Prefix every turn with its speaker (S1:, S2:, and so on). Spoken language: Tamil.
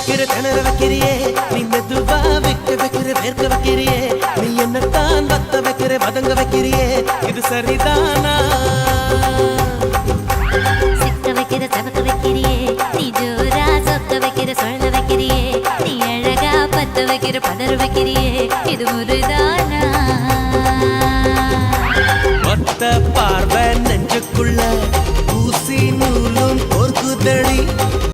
S1: வைக்கிற திணற வைக்கிறியே நீ மெதுவா வைக்கிற வேர்க்க வைக்கிறியே நீ என்னத்தான் வத்த வைக்கிற வதங்க வைக்கிறியே இது சரிதானா
S2: சிக்க வைக்கிற சவக்க வைக்கிறியே நீ ஜோரா சொக்க வைக்கிற சொல்ல வைக்கிறியே நீ அழகா பத்த வைக்கிற பதற வைக்கிறியே இது முருதானா
S1: ஒத்த பார்வை நெஞ்சுக்குள்ள ஊசி நூலும் பொறுக்குதடி